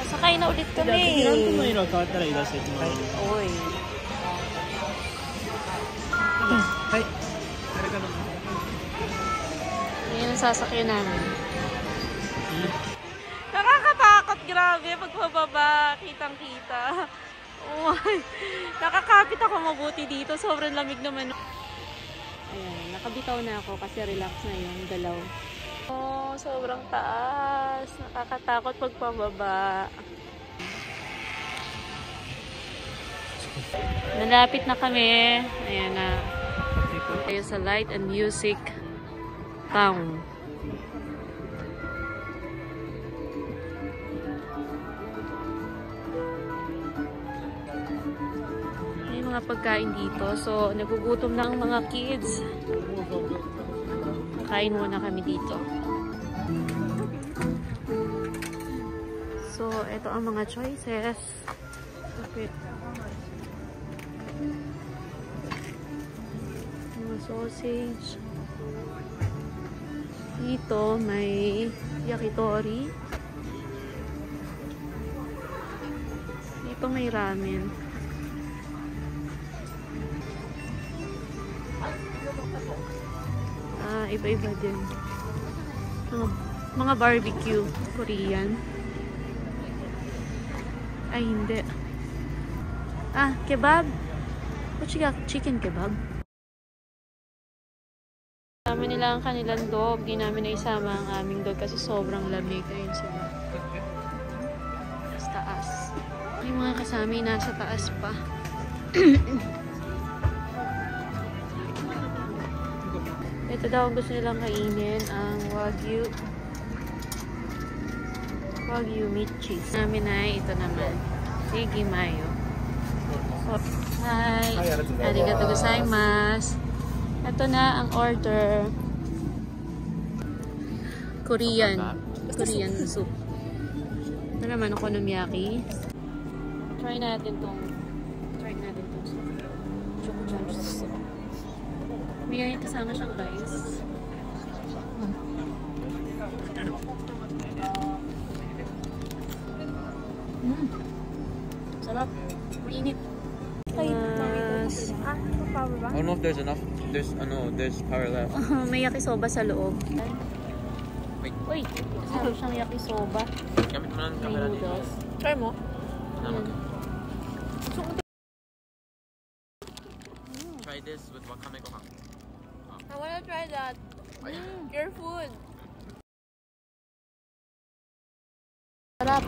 Sakay na ulit kami. Oy. Hi. Ayan ang sasakyan namin. Nakakatakot, grabe. Pagpababa, kitang-kita. Oh my. Nakakapit ako mabuti dito. Sobrang lamig naman. Ayan, nakabitaw na ako kasi relax na yung galaw. Oh, sobrang taas. Nakakatakot pagpababa. Malapit na kami. Ayan na. Tayo sa Light and Music Town. May mga pagkain dito. So, nagugutom na ang mga kids. Kain muna kami dito. So, ito ang mga choices. Okay. Mga sausage. Dito may yakitori. Dito may ramen. Iba-iba din. Mga barbecue. Korean. Ay, hindi. Kebab. Chicken kebab. Kasama nila ang kanilang dog. Di namin naisama ang aming dog kasi sobrang lamig. Ayun sila. Sa taas. Yung mga kasama nasa taas pa. Ito daw gusto nilang kainin ang Wagyu meat cheese. Namin ay ito naman. Sige, mayo. Hi! Arigatou gozaimasu. Ito na ang order. Korean soup. Ito naman, okonomiyaki. Try natin tong soup. Choco soup. May kasama siyang rice. Sarap. Mainit. I don't know if there's enough. There's power left. May yakisoba sa loob. Wait. Uy, kasama siyang yakisoba. Gamit mo lang ang May camera noodles. dito. Try mo. Try this with wakame gohan. I wanna try that. Your food. Sarap.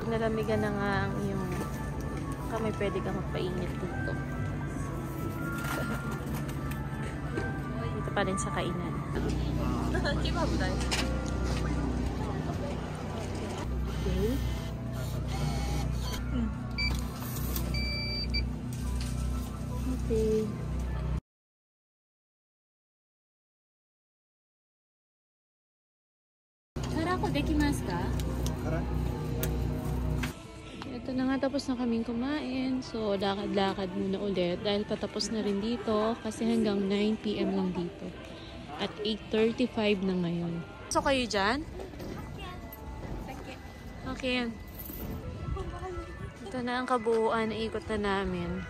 Nalamigan na nga ang iyong kamay, pwede kang magpainit dito. Dito pa rin sa kainan. Okay. Okay. Sarako dekimasu ka? Ito na nga, tapos na kaming kumain. So, lakad-lakad muna ulit. Dahil patapos na rin dito. Kasi hanggang 9 PM lang dito. At 8:35 na ngayon. So, kayo dyan? Okay. Ito na ang kabuuan na ikot na namin.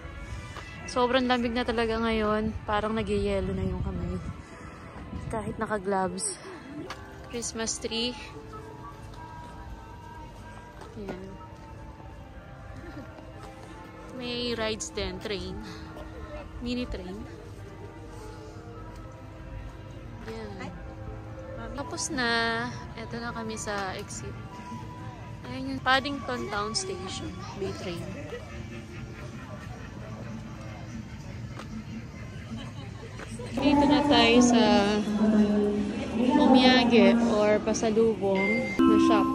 Sobrang lamig na talaga ngayon. Parang nagyayelo na yung kamay. Kahit naka-gloves. Christmas tree. Ayan. May rides din, train. Mini train. Yan. Tapos na. Ito na kami sa exit. Ayan yung Paddington Town Station. Bay train. Dito na tayo sa omiyage or pasalubong na shop.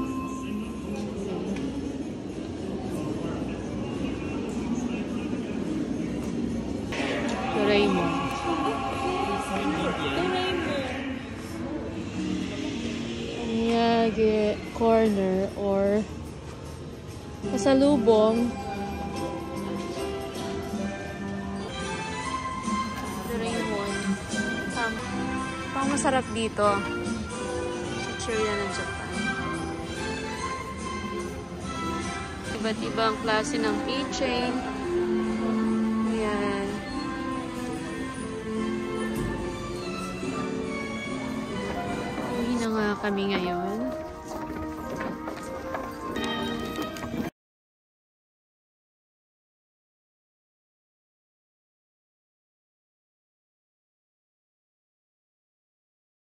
Doraemon. Omiyage corner or pasalubong. Doraemon. Ang masarap dito. Chichirya ng Japan. Iba't ibang klase ng keychain. Ayan. Uwi na nga kami ngayon.